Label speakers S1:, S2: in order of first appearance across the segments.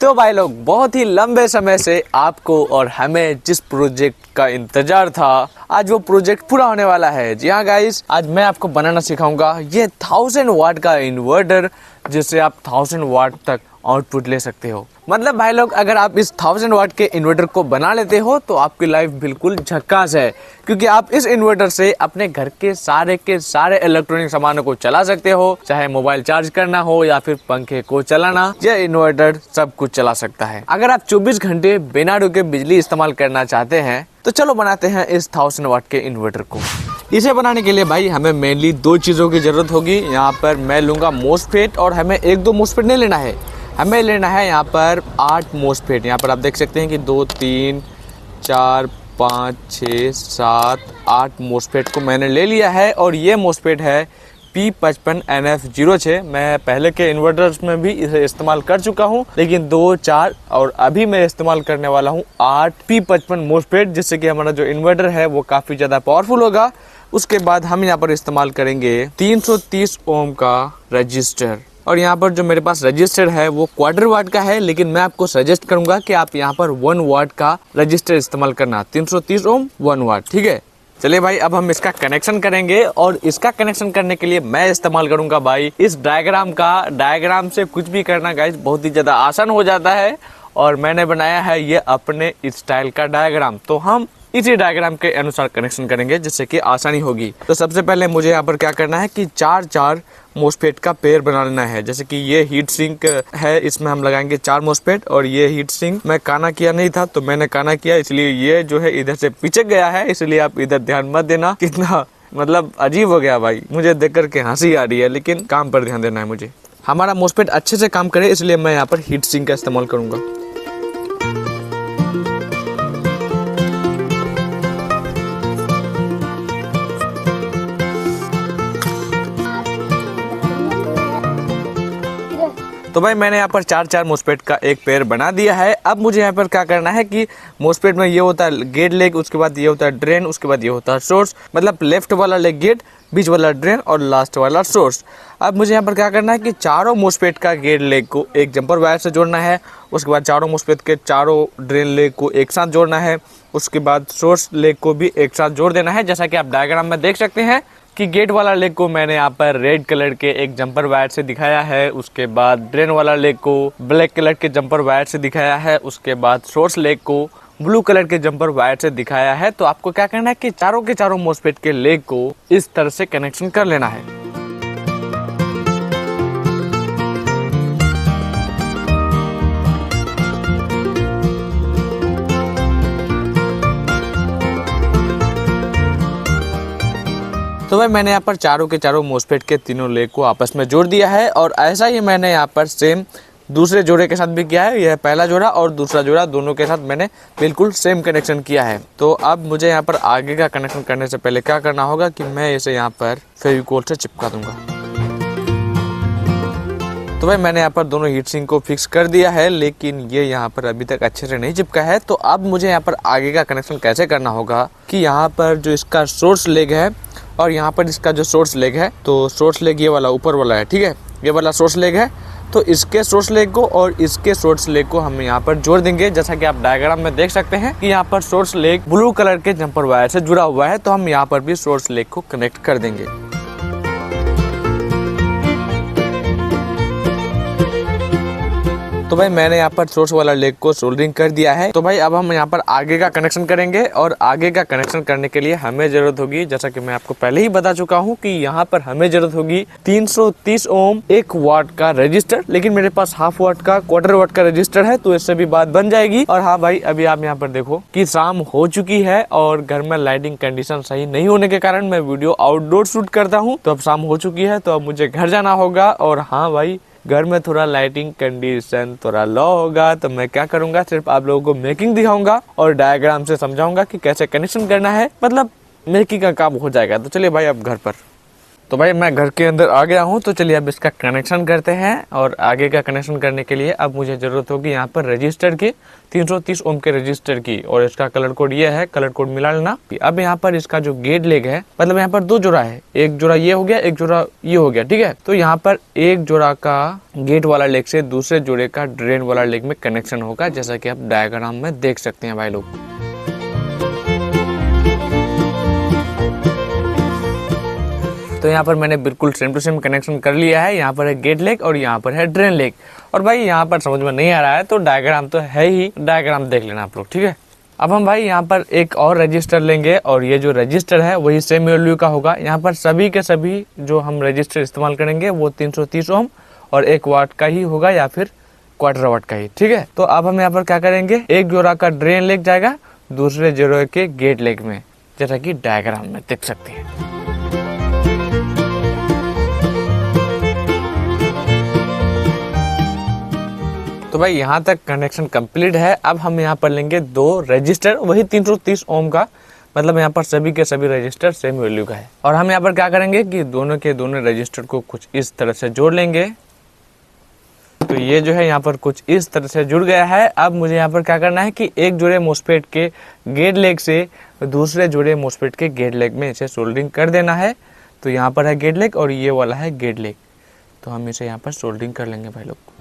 S1: तो भाई लोग, बहुत ही लंबे समय से आपको और हमें जिस प्रोजेक्ट का इंतजार था, आज वो प्रोजेक्ट पूरा होने वाला है। जी हाँ गाइस, आज मैं आपको बनाना सिखाऊंगा ये 1000 वाट का इन्वर्टर, जिससे आप 1000 वाट तक आउटपुट ले सकते हो। मतलब भाई लोग, अगर आप इस 1000 वाट के इन्वर्टर को बना लेते हो तो आपकी लाइफ बिल्कुल झक्कास है, क्योंकि आप इस इन्वर्टर से अपने घर के सारे इलेक्ट्रॉनिक सामानों को चला सकते हो। चाहे मोबाइल चार्ज करना हो या फिर पंखे को चलाना, यह इन्वर्टर सब कुछ चला सकता है। अगर आप 24 घंटे बिना रुके बिजली इस्तेमाल करना चाहते हैं तो चलो बनाते हैं इस 1000 वाट के इन्वर्टर को। इसे बनाने के लिए भाई हमें मेनली दो चीज़ों की ज़रूरत होगी। यहाँ पर मैं लूँगा मोसफेट, और हमें 1-2 मोसफेट नहीं लेना है, हमें लेना है यहाँ पर 8 मोसफेट। यहाँ पर आप देख सकते हैं कि 2, 3, 4, 5, 6, 7, 8 मोसफेट को मैंने ले लिया है। और ये मोसफेट है P55NF06। मैं पहले के इन्वर्टर्स में भी इसे इस्तेमाल कर चुका हूँ, लेकिन 2, 4 और अभी मैं इस्तेमाल करने वाला हूँ 8 P55 मोसफेट, जिससे कि हमारा जो इन्वर्टर है वो काफ़ी ज़्यादा पावरफुल होगा। उसके बाद हम यहाँ पर इस्तेमाल करेंगे 330 ओम का रजिस्टर। और यहाँ पर जो मेरे पास रजिस्टर है वो 1/4 वाट का है, लेकिन मैं आपको सजेस्ट करूंगा कि आप यहाँ पर 1 वाट का रजिस्टर इस्तेमाल करना। 330 ओम 1 वाट, ठीक है। चलिए भाई, अब हम इसका कनेक्शन करेंगे, और इसका कनेक्शन करने के लिए मैं इस्तेमाल करूंगा भाई इस डायग्राम का। डायग्राम से कुछ भी करना गाइस बहुत ही ज़्यादा आसान हो जाता है, और मैंने बनाया है ये अपने स्टाइल का डायग्राम। तो हम इसी डायग्राम के अनुसार कनेक्शन करेंगे, जिससे कि आसानी होगी। तो सबसे पहले मुझे यहाँ पर क्या करना है कि 4-4 मोसफेट का पेयर बना लेना है। जैसे कि ये हीट सिंक है, इसमें हम लगाएंगे 4 मोसफेट। और ये हीट सिंक मैं काना किया नहीं था, तो मैंने काना किया, इसलिए ये जो है इधर से पीछे गया है, इसलिए आप इधर ध्यान मत देना। कितना मतलब अजीब हो गया भाई, मुझे देख करके हंसी आ रही है, लेकिन काम पर ध्यान देना है मुझे। हमारा मोसफेट अच्छे से काम करे, इसलिए मैं यहाँ पर हीट सिंक का इस्तेमाल करूँगा। तो भाई मैंने यहाँ पर 4-4 मोसफेट का एक पेयर बना दिया है। अब मुझे यहाँ पर क्या करना है कि मोसफेट में ये होता है गेट लेग, उसके बाद ये होता है ड्रेन, उसके बाद ये होता है सोर्स। मतलब लेफ्ट वाला लेग गेट, बीच वाला ड्रेन और लास्ट वाला सोर्स। अब मुझे यहाँ पर क्या करना है कि चारों मोसफेट का गेट लेग को एक जंपर वायर से जोड़ना है। उसके बाद चारों मोसफेट के चारों ड्रेन लेग को एक साथ जोड़ना है। उसके बाद सोर्स लेग को भी एक साथ जोड़ देना है। जैसा कि आप डायग्राम में देख सकते हैं कि गेट वाला लेग को मैंने यहाँ पर रेड कलर के एक जंपर वायर से दिखाया है। उसके बाद ड्रेन वाला लेग को ब्लैक कलर के जंपर वायर से दिखाया है। उसके बाद सोर्स लेग को ब्लू कलर के जंपर वायर से दिखाया है। तो आपको क्या करना है कि चारों के चारों मोसफेट के लेग को इस तरह से कनेक्शन कर लेना है। तो भाई मैंने यहाँ पर चारों के चारों मोसफेट के तीनों लेग को आपस में जोड़ दिया है, और ऐसा ही मैंने यहाँ पर सेम दूसरे जोड़े के साथ भी किया है। यह पहला जोड़ा और दूसरा जोड़ा दोनों के साथ मैंने बिल्कुल सेम कनेक्शन किया है। तो अब मुझे यहाँ पर आगे का कनेक्शन करने से पहले क्या करना होगा कि मैं इसे यहाँ पर फेविकोल से चिपका दूंगा। तो भाई मैंने यहाँ पर दोनों हीट सिंक को फिक्स कर दिया है, लेकिन ये यहाँ पर अभी तक अच्छे से नहीं चिपका है। तो अब मुझे यहाँ पर आगे का कनेक्शन कैसे करना होगा कि यहाँ पर जो इसका सोर्स लेग है और यहाँ पर इसका जो सोर्स लेग है, तो सोर्स लेग ये वाला ऊपर वाला है, ठीक है, ये वाला सोर्स लेग है। तो इसके सोर्स लेग को और इसके सोर्स लेग को हम यहाँ पर जोड़ देंगे। जैसा कि आप डायग्राम में देख सकते हैं कि यहाँ पर सोर्स लेग ब्लू कलर के जंपर वायर से जुड़ा हुआ है, तो हम यहाँ पर भी सोर्स लेग को कनेक्ट कर देंगे। तो भाई मैंने यहाँ पर सोर्स वाला लेग को सोल्डरिंग कर दिया है। तो भाई अब हम यहाँ पर आगे का कनेक्शन करेंगे, और आगे का कनेक्शन करने के लिए हमें जरूरत होगी, जैसा कि मैं आपको पहले ही बता चुका हूँ कि यहाँ पर हमें जरूरत होगी 330 ओम 1 वाट का रजिस्टर। लेकिन मेरे पास 1/2 वाट का 1/4 वाट का रजिस्टर है, तो इससे भी बात बन जाएगी। और हाँ भाई, अभी आप यहाँ पर देखो कि शाम हो चुकी है, और घर में लाइटिंग कंडीशन सही नहीं होने के कारण मैं वीडियो आउटडोर शूट करता हूँ। तो अब शाम हो चुकी है, तो अब मुझे घर जाना होगा। और हाँ भाई, घर में थोड़ा लाइटिंग कंडीशन थोड़ा लो होगा, तो मैं क्या करूंगा, सिर्फ आप लोगों को मेकिंग दिखाऊंगा और डायग्राम से समझाऊंगा कि कैसे कनेक्शन करना है। मतलब मेकिंग का काम हो जाएगा। तो चलिए भाई अब घर पर। तो भाई मैं घर के अंदर आ गया हूँ, तो चलिए अब इसका कनेक्शन करते हैं। और आगे का कनेक्शन करने के लिए अब मुझे ज़रूरत होगी यहाँ पर रजिस्टर की, 330 ओम के रजिस्टर की। और इसका कलर कोड ये है, कलर कोड मिला लेना। अब यहाँ पर इसका जो गेट लेग है, मतलब यहाँ पर 2 जोड़ा है, एक जोड़ा ये हो गया, एक जोड़ा ये हो गया, ठीक है। तो यहाँ पर एक जोड़ा का गेट वाला लेग से दूसरे जोड़े का ड्रेन वाला लेग में कनेक्शन होगा, जैसा कि आप डायग्राम में देख सकते हैं भाई लोग। तो यहाँ पर मैंने बिल्कुल सेम टू सेम कनेक्शन कर लिया है। यहाँ पर है गेट लेग और यहाँ पर है ड्रेन लेग। और भाई यहाँ पर समझ में नहीं आ रहा है तो डायग्राम तो है ही, डायग्राम देख लेना आप लोग, ठीक है। अब हम भाई यहाँ पर एक और रजिस्टर लेंगे और ये जो रजिस्टर है वही सेम वैल्यू का होगा। यहाँ पर सभी के सभी जो हम रजिस्टर इस्तेमाल करेंगे वो 330 ओम और 1 वाट का ही होगा या फिर क्वार्टर वाट का ही, ठीक है। तो अब हम यहाँ पर क्या करेंगे, एक जोड़ा का ड्रेन लेग जाएगा दूसरे जोड़े के गेट लेग में, जैसा कि डायग्राम में देख सकते हैं। तो भाई यहाँ तक कनेक्शन कंप्लीट है। अब हम यहाँ पर लेंगे 2 रजिस्टर, वही 330 ओम का, मतलब यहाँ पर सभी के सभी रजिस्टर सेम वैल्यू का है। और हम यहाँ पर क्या करेंगे कि दोनों के दोनों रजिस्टर को कुछ इस तरह से जोड़ लेंगे। तो ये जो है यहाँ पर कुछ इस तरह से जुड़ गया है। अब मुझे यहाँ पर क्या करना है कि एक जोड़े मोस्फेट के गेट लेग से दूसरे जोड़े मोस्फेट के गेट लेग में इसे सोल्डरिंग कर देना है। तो यहाँ पर है गेट लेग और ये वाला है गेट लेग, तो हम इसे यहाँ पर सोल्डरिंग कर लेंगे भाई लोग।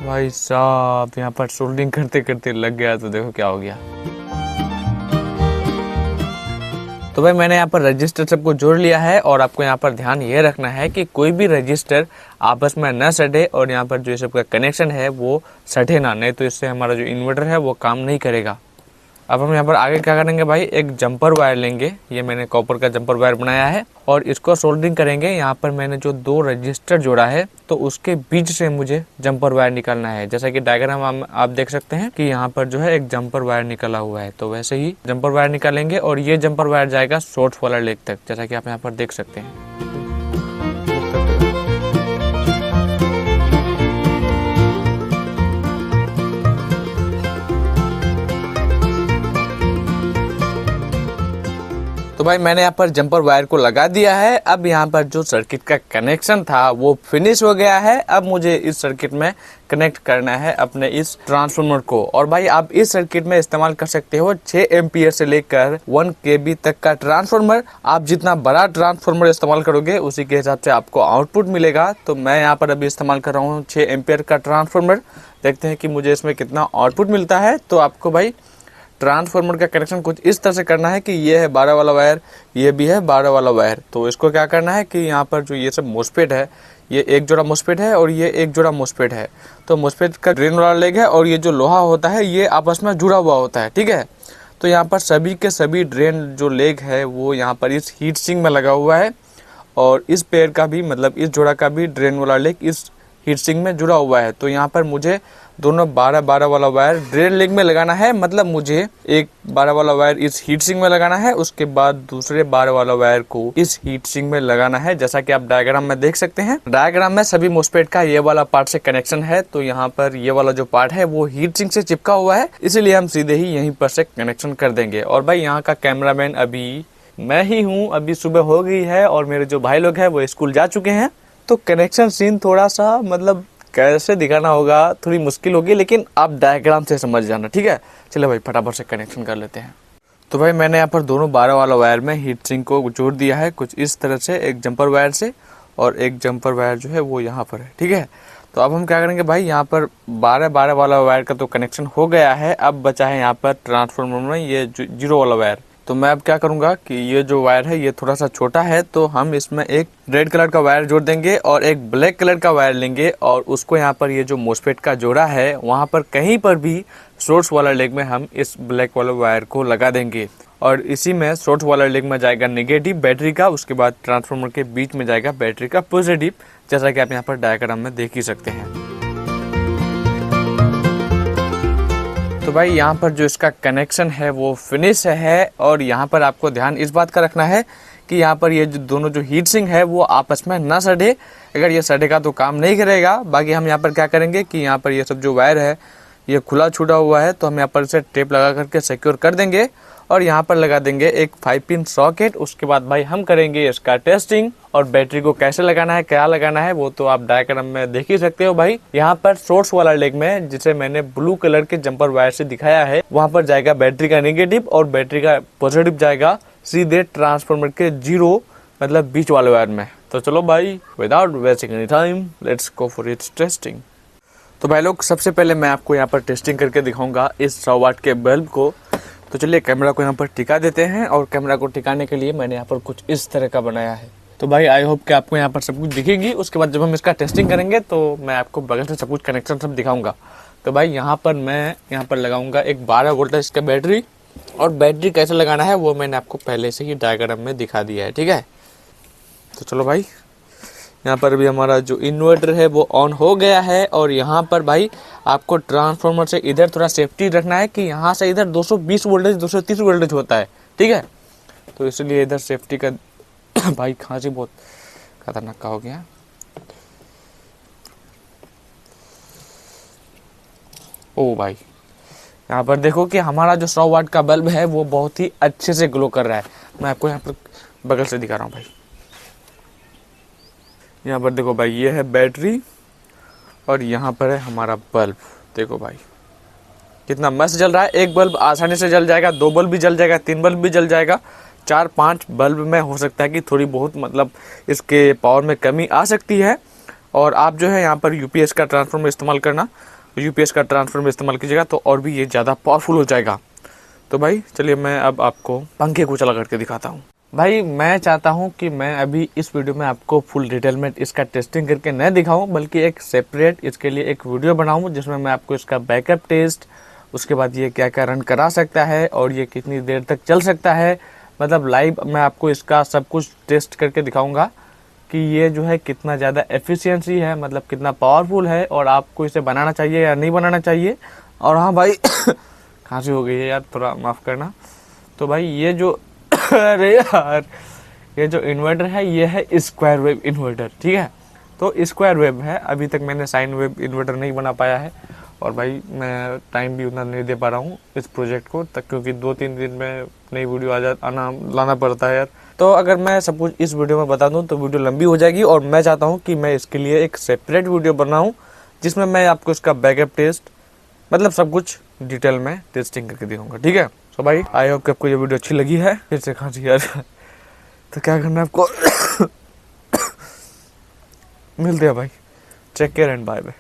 S1: भाई साहब यहाँ पर सोल्डरिंग करते करते लग गया, तो देखो क्या हो गया। तो भाई मैंने यहाँ पर रजिस्टर सबको जोड़ लिया है। और आपको यहाँ पर ध्यान ये रखना है कि कोई भी रजिस्टर आपस में न सटे और यहाँ पर जो ये सबका कनेक्शन है वो सटे ना, नहीं तो इससे हमारा जो इन्वर्टर है वो काम नहीं करेगा। अब हम यहाँ पर आगे क्या करेंगे भाई, एक जंपर वायर लेंगे, ये मैंने कॉपर का जंपर वायर बनाया है और इसको सोल्डरिंग करेंगे। यहाँ पर मैंने जो 2 रजिस्टर जोड़ा है तो उसके बीच से मुझे जंपर वायर निकालना है। जैसा कि डायग्राम आप देख सकते हैं कि यहाँ पर जो है एक जंपर वायर निकला हुआ है, तो वैसे ही जंपर वायर निकालेंगे और ये जंपर वायर जाएगा सोर्स वाला लेग तक, जैसा कि आप यहाँ पर देख सकते हैं। तो भाई मैंने यहाँ पर जंपर वायर को लगा दिया है। अब यहाँ पर जो सर्किट का कनेक्शन था वो फिनिश हो गया है। अब मुझे इस सर्किट में कनेक्ट करना है अपने इस ट्रांसफार्मर को। और भाई आप इस सर्किट में इस्तेमाल कर सकते हो 6 एम्पियर से लेकर 1 kV तक का ट्रांसफार्मर। आप जितना बड़ा ट्रांसफार्मर इस्तेमाल करोगे उसी के हिसाब से आपको आउटपुट मिलेगा। तो मैं यहाँ पर अभी इस्तेमाल कर रहा हूँ 6 एम्पियर का ट्रांसफार्मर। देखते हैं कि मुझे इसमें कितना आउटपुट मिलता है। तो आपको भाई ट्रांसफार्मर का कनेक्शन कुछ इस तरह से करना है कि ये है 12 वाला वायर, ये भी है 12 वाला वायर। तो इसको क्या करना है कि यहाँ पर जो ये सब मोस्फेट है, ये एक जोड़ा मोस्फेट है और ये एक जोड़ा मोस्फेट है। तो मोस्फेट का ड्रेन वाला लेग है और ये जो लोहा होता है ये आपस में जुड़ा हुआ होता है, ठीक है। तो यहाँ पर सभी के सभी ड्रेन जो लेग है वो यहाँ पर इस हीट सिंक में लगा हुआ है और इस पेयर का भी, मतलब इस जोड़ा का भी ड्रेन वाला लेग इस हीट सिंक में जुड़ा हुआ है। तो यहाँ पर मुझे दोनों 12-12 वाला वायर ड्रेन लेग में लगाना है, मतलब मुझे एक 12 वाला वायर इस हीट सिंक में लगाना है, उसके बाद दूसरे 12 वाला वायर को इस हीट सिंक में लगाना है, जैसा कि आप डायग्राम में देख सकते हैं। डायग्राम में सभी मोस्फेट का ये वाला पार्ट से कनेक्शन है। तो यहाँ पर ये वाला जो पार्ट है वो हीट सिंक से चिपका हुआ है, इसीलिए हम सीधे ही यहीं पर से कनेक्शन कर देंगे। और भाई यहाँ का कैमरामैन अभी मैं ही हूँ। अभी सुबह हो गई है और मेरे जो भाई लोग हैं वो स्कूल जा चुके हैं। तो कनेक्शन सीन थोड़ा सा, मतलब कैसे दिखाना होगा, थोड़ी मुश्किल होगी, लेकिन आप डायग्राम से समझ जाना, ठीक है। चलो भाई फटाफट से कनेक्शन कर लेते हैं। तो भाई मैंने यहाँ पर दोनों 12 वाला वायर में हीट सिंक को जोड़ दिया है कुछ इस तरह से, एक जंपर वायर से और एक जंपर वायर जो है वो यहाँ पर है, ठीक है। तो अब हम क्या करेंगे भाई, यहाँ पर 12-12 वाला वायर का तो कनेक्शन हो गया है। अब बचा है यहाँ पर ट्रांसफार्मर में ये 0 वाला वायर। तो मैं अब क्या करूँगा कि ये जो वायर है ये थोड़ा सा छोटा है, तो हम इसमें एक रेड कलर का वायर जोड़ देंगे और एक ब्लैक कलर का वायर लेंगे और उसको यहाँ पर ये जो मोस्फेट का जोड़ा है वहाँ पर कहीं पर भी सोर्स वाला लेग में हम इस ब्लैक वाले वायर को लगा देंगे। और इसी में सोर्स वाला लेग में जाएगा नेगेटिव बैटरी का, उसके बाद ट्रांसफार्मर के बीच में जाएगा बैटरी का पॉजिटिव, जैसा कि आप यहाँ पर डायग्राम में देख ही सकते हैं। तो भाई यहाँ पर जो इसका कनेक्शन है वो फिनिश है। और यहाँ पर आपको ध्यान इस बात का रखना है कि यहाँ पर ये जो दोनों जो हीट सिंक है वो आपस में ना सड़े। अगर ये सड़ेगा तो काम नहीं करेगा। बाकी हम यहाँ पर क्या करेंगे कि यहाँ पर ये सब जो वायर है ये खुला छूटा हुआ है, तो हम यहाँ पर इसे टेप लगा करके सिक्योर कर देंगे और यहाँ पर लगा देंगे एक 5 पिन सॉकेट। उसके बाद भाई हम करेंगे इसका टेस्टिंग, और बैटरी को कैसे लगाना है, क्या लगाना है, वो तो आप डायग्राम में देख ही सकते हो भाई। यहाँ पर सोर्स वाला लेग में, जिसे मैंने ब्लू कलर के जंपर वायर से दिखाया है, वहाँ पर जाएगा बैटरी का नेगेटिव और बैटरी का पॉजिटिव जाएगा सीधे ट्रांसफार्मर के 0 मतलब बीच वाले वायर में। तो चलो भाई, without wasting any time, let's go for its testing. तो भाई लोग, सबसे पहले मैं आपको यहाँ पर टेस्टिंग करके दिखाऊंगा इस 100 वाट के बल्ब को। तो चलिए कैमरा को यहाँ पर टिका देते हैं, और कैमरा को टिकाने के लिए मैंने यहाँ पर कुछ इस तरह का बनाया है। तो भाई आई होप कि आपको यहाँ पर सब कुछ दिखेगी। उसके बाद जब हम इसका टेस्टिंग करेंगे तो मैं आपको बगल से सब कुछ कनेक्शन सब दिखाऊंगा। तो भाई यहाँ पर मैं लगाऊंगा एक 12 वोल्ट का इसका बैटरी, और बैटरी कैसे लगाना है वो मैंने आपको पहले से ही डायग्राम में दिखा दिया है, ठीक है। तो चलो भाई, यहाँ पर भी हमारा जो इन्वर्टर है वो ऑन हो गया है, और यहाँ पर भाई आपको ट्रांसफार्मर से इधर थोड़ा सेफ्टी रखना है कि यहाँ से इधर 220 वोल्टेज 230 वोल्टेज होता है, ठीक है। तो इसलिए इधर सेफ्टी का भाई खांसी बहुत खतरनाक का हो गया। ओ भाई, यहाँ पर देखो कि हमारा जो 100 वाट का बल्ब है वो बहुत ही अच्छे से ग्लो कर रहा है। मैं आपको यहाँ पर बगल से दिखा रहा हूँ भाई। यहाँ पर देखो भाई, ये है बैटरी, और यहाँ पर है हमारा बल्ब। देखो भाई कितना मस्त जल रहा है। एक बल्ब आसानी से जल जाएगा, 2 बल्ब भी जल जाएगा, 3 बल्ब भी जल जाएगा, 4-5 बल्ब में हो सकता है कि थोड़ी बहुत मतलब इसके पावर में कमी आ सकती है। और आप जो है यहाँ पर यूपीएस का ट्रांसफार्मर इस्तेमाल करना, यूपीएस का ट्रांसफार्मर इस्तेमाल कीजिएगा तो और भी ये ज़्यादा पावरफुल हो जाएगा। तो भाई चलिए, मैं अब आपको पंखे को चला करके दिखाता हूँ। भाई मैं चाहता हूँ कि मैं अभी इस वीडियो में आपको फुल डिटेल में इसका टेस्टिंग करके न दिखाऊं, बल्कि एक सेपरेट इसके लिए एक वीडियो बनाऊं जिसमें मैं आपको इसका बैकअप टेस्ट, उसके बाद ये क्या क्या रन करा सकता है और ये कितनी देर तक चल सकता है, मतलब लाइव मैं आपको इसका सब कुछ टेस्ट करके दिखाऊंगा कि ये जो है कितना ज़्यादा एफिशिएंसी है, मतलब कितना पावरफुल है, और आपको इसे बनाना चाहिए या नहीं बनाना चाहिए। और हाँ भाई खांसी हो गई है यार, थोड़ा माफ़ करना। तो भाई ये जो अरे यार, ये जो इन्वर्टर है ये है स्क्वायर वेव इन्वर्टर, ठीक है। तो स्क्वायर वेव है, अभी तक मैंने साइन वेव इन्वर्टर नहीं बना पाया है, और भाई मैं टाइम भी उतना नहीं दे पा रहा हूँ इस प्रोजेक्ट को तक, क्योंकि 2-3 दिन में नई वीडियो लाना पड़ता है यार। तो अगर मैं सब कुछ इस वीडियो में बता दूँ तो वीडियो लंबी हो जाएगी, और मैं चाहता हूँ कि मैं इसके लिए एक सेपरेट वीडियो बनाऊँ जिसमें मैं आपको इसका बैकअप टेस्ट, मतलब सब कुछ डिटेल में टेस्टिंग करके दिखाऊंगा, ठीक है। तो भाई आई होप कि आपको ये वीडियो अच्छी लगी है। फिर से खांसी यार तो क्या करना है आपको मिलते हैं भाई, take care and bye bye.